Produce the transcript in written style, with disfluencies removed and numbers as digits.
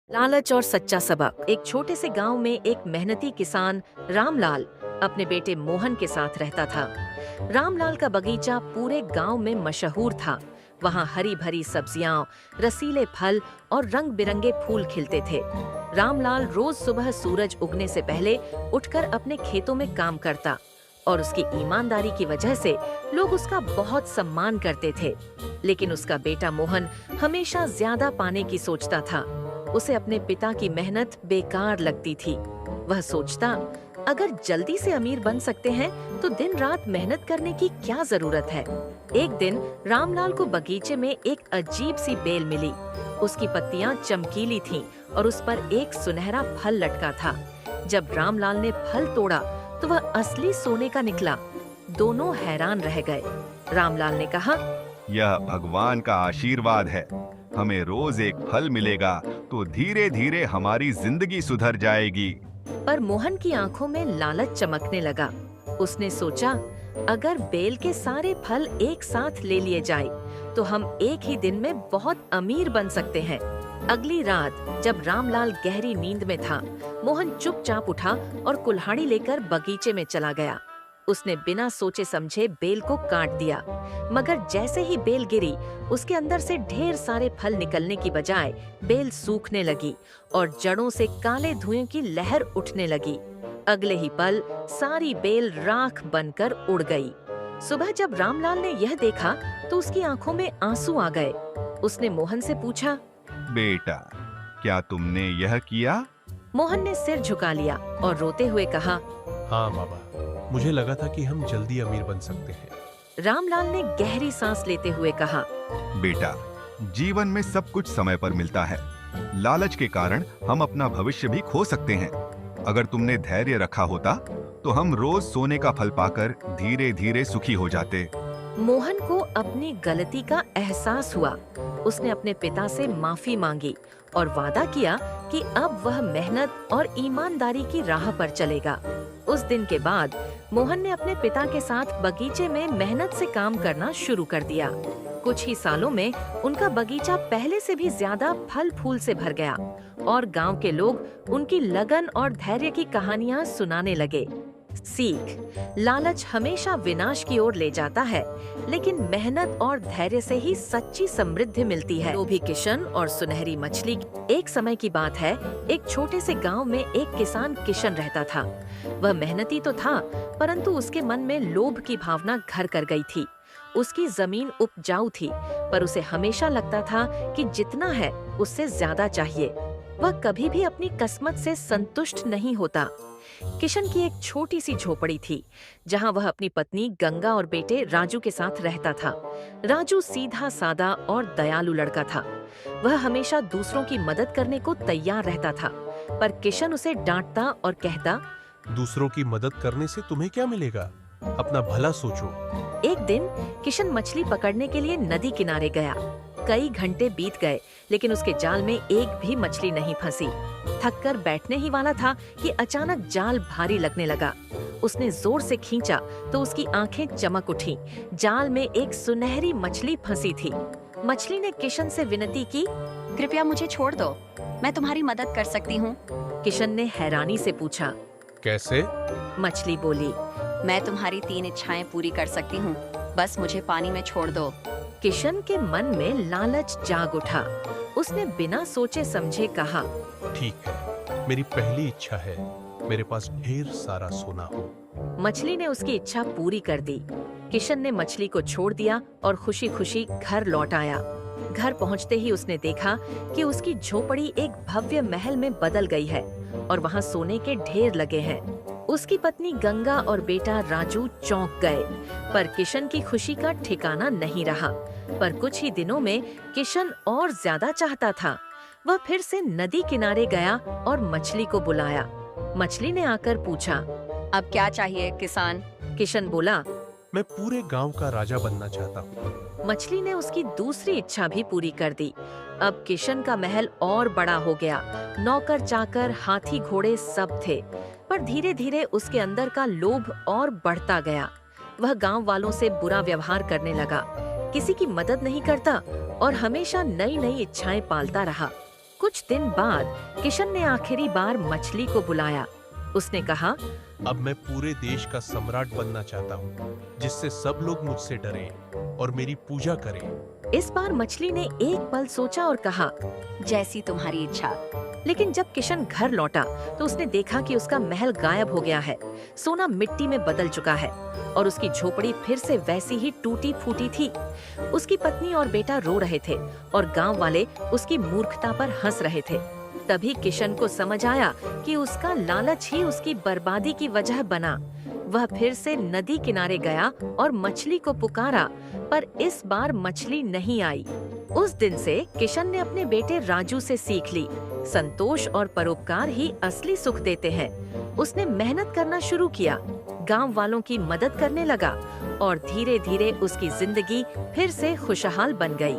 लालच और सच्चा सबक। एक छोटे से गांव में एक मेहनती किसान रामलाल अपने बेटे मोहन के साथ रहता था। रामलाल का बगीचा पूरे गांव में मशहूर था। वहां हरी भरी सब्जियां, रसीले फल और रंग बिरंगे फूल खिलते थे। रामलाल रोज सुबह सूरज उगने से पहले उठकर अपने खेतों में काम करता और उसकी ईमानदारी की वजह से लोग उसका बहुत सम्मान करते थे। लेकिन उसका बेटा मोहन हमेशा ज्यादा पाने की सोचता था। उसे अपने पिता की मेहनत बेकार लगती थी। वह सोचता, अगर जल्दी से अमीर बन सकते हैं तो दिन रात मेहनत करने की क्या जरूरत है। एक दिन रामलाल को बगीचे में एक अजीब सी बेल मिली। उसकी पत्तियां चमकीली थीं और उस पर एक सुनहरा फल लटका था। जब रामलाल ने फल तोड़ा तो वह असली सोने का निकला। दोनों हैरान रह गए। रामलाल ने कहा, यह भगवान का आशीर्वाद है। हमें रोज एक फल मिलेगा तो धीरे धीरे हमारी जिंदगी सुधर जाएगी। पर मोहन की आंखों में लालच चमकने लगा। उसने सोचा, अगर बेल के सारे फल एक साथ ले लिए जाए तो हम एक ही दिन में बहुत अमीर बन सकते हैं। अगली रात जब रामलाल गहरी नींद में था, मोहन चुपचाप उठा और कुल्हाड़ी लेकर बगीचे में चला गया। उसने बिना सोचे समझे बेल को काट दिया, मगर जैसे ही बेल गिरी, उसके अंदर से ढेर सारे फल निकलने की बजाय बेल सूखने लगी और जड़ों से काले धुएं की लहर उठने लगी। अगले ही पल सारी बेल राख बनकर उड़ गई। सुबह जब रामलाल ने यह देखा तो उसकी आंखों में आंसू आ गए। उसने मोहन से पूछा, बेटा, क्या तुमने यह किया? मोहन ने सिर झुका लिया और रोते हुए कहा, हाँ बाबा, मुझे लगा था कि हम जल्दी अमीर बन सकते हैं। रामलाल ने गहरी सांस लेते हुए कहा, बेटा, जीवन में सब कुछ समय पर मिलता है। लालच के कारण हम अपना भविष्य भी खो सकते हैं। अगर तुमने धैर्य रखा होता तो हम रोज सोने का फल पाकर धीरे धीरे सुखी हो जाते। मोहन को अपनी गलती का एहसास हुआ। उसने अपने पिता से माफी मांगी और वादा किया कि अब वह मेहनत और ईमानदारी की राह पर चलेगा। उस दिन के बाद मोहन ने अपने पिता के साथ बगीचे में मेहनत से काम करना शुरू कर दिया। कुछ ही सालों में उनका बगीचा पहले से भी ज्यादा फल फूल से भर गया और गांव के लोग उनकी लगन और धैर्य की कहानियां सुनाने लगे। सीख: लालच हमेशा विनाश की ओर ले जाता है, लेकिन मेहनत और धैर्य से ही सच्ची समृद्धि मिलती है। लोभी किशन और सुनहरी मछली। एक समय की बात है, एक छोटे से गांव में एक किसान किशन रहता था। वह मेहनती तो था, परंतु उसके मन में लोभ की भावना घर कर गई थी। उसकी जमीन उपजाऊ थी, पर उसे हमेशा लगता था कि जितना है उससे ज्यादा चाहिए। वह कभी भी अपनी किस्मत से संतुष्ट नहीं होता। किशन की एक छोटी सी झोपड़ी थी, जहां वह अपनी पत्नी गंगा और बेटे राजू के साथ रहता था। राजू सीधा सादा और दयालु लड़का था। वह हमेशा दूसरों की मदद करने को तैयार रहता था, पर किशन उसे डांटता और कहता, दूसरों की मदद करने से तुम्हें क्या मिलेगा? अपना भला सोचो। एक दिन किशन मछली पकड़ने के लिए नदी किनारे गया। कई घंटे बीत गए, लेकिन उसके जाल में एक भी मछली नहीं फंसी। थककर बैठने ही वाला था कि अचानक जाल भारी लगने लगा। उसने जोर से खींचा तो उसकी आंखें चमक उठी। जाल में एक सुनहरी मछली फंसी थी। मछली ने किशन से विनती की, कृपया मुझे छोड़ दो, मैं तुम्हारी मदद कर सकती हूँ। किशन ने हैरानी से पूछा, कैसे? मछली बोली, मैं तुम्हारी 3 इच्छाएं पूरी कर सकती हूँ, बस मुझे पानी में छोड़ दो। किशन के मन में लालच जाग उठा। उसने बिना सोचे समझे कहा, ठीक है, मेरी पहली इच्छा है, मेरे पास ढेर सारा सोना हो। मछली ने उसकी इच्छा पूरी कर दी। किशन ने मछली को छोड़ दिया और खुशी खुशी घर लौट आया। घर पहुंचते ही उसने देखा कि उसकी झोपड़ी एक भव्य महल में बदल गई है और वहां सोने के ढेर लगे हैं। उसकी पत्नी गंगा और बेटा राजू चौंक गए, पर किशन की खुशी का ठिकाना नहीं रहा। पर कुछ ही दिनों में किशन और ज्यादा चाहता था। वह फिर से नदी किनारे गया और मछली को बुलाया। मछली ने आकर पूछा, अब क्या चाहिए किसान? किशन बोला, मैं पूरे गांव का राजा बनना चाहता हूँ। मछली ने उसकी दूसरी इच्छा भी पूरी कर दी। अब किशन का महल और बड़ा हो गया। नौकर चाकर, हाथी घोड़े सब थे, पर धीरे धीरे उसके अंदर का लोभ और बढ़ता गया। वह गांव वालों से बुरा व्यवहार करने लगा, किसी की मदद नहीं करता और हमेशा नई नई इच्छाएं पालता रहा। कुछ दिन बाद किशन ने आखिरी बार मछली को बुलाया। उसने कहा, अब मैं पूरे देश का सम्राट बनना चाहता हूँ, जिससे सब लोग मुझसे डरें और मेरी पूजा करें। इस बार मछली ने एक पल सोचा और कहा, जैसी तुम्हारी इच्छा। लेकिन जब किशन घर लौटा तो उसने देखा कि उसका महल गायब हो गया है। सोना मिट्टी में बदल चुका है और उसकी झोपड़ी फिर से वैसी ही टूटी फूटी थी। उसकी पत्नी और बेटा रो रहे थे और गांव वाले उसकी मूर्खता पर हंस रहे थे। तभी किशन को समझ आया कि उसका लालच ही उसकी बर्बादी की वजह बना। वह फिर से नदी किनारे गया और मछली को पुकारा, पर इस बार मछली नहीं आई। उस दिन से किशन ने अपने बेटे राजू से सीख ली, संतोष और परोपकार ही असली सुख देते हैं। उसने मेहनत करना शुरू किया, गांव वालों की मदद करने लगा और धीरे धीरे उसकी जिंदगी फिर से खुशहाल बन गई।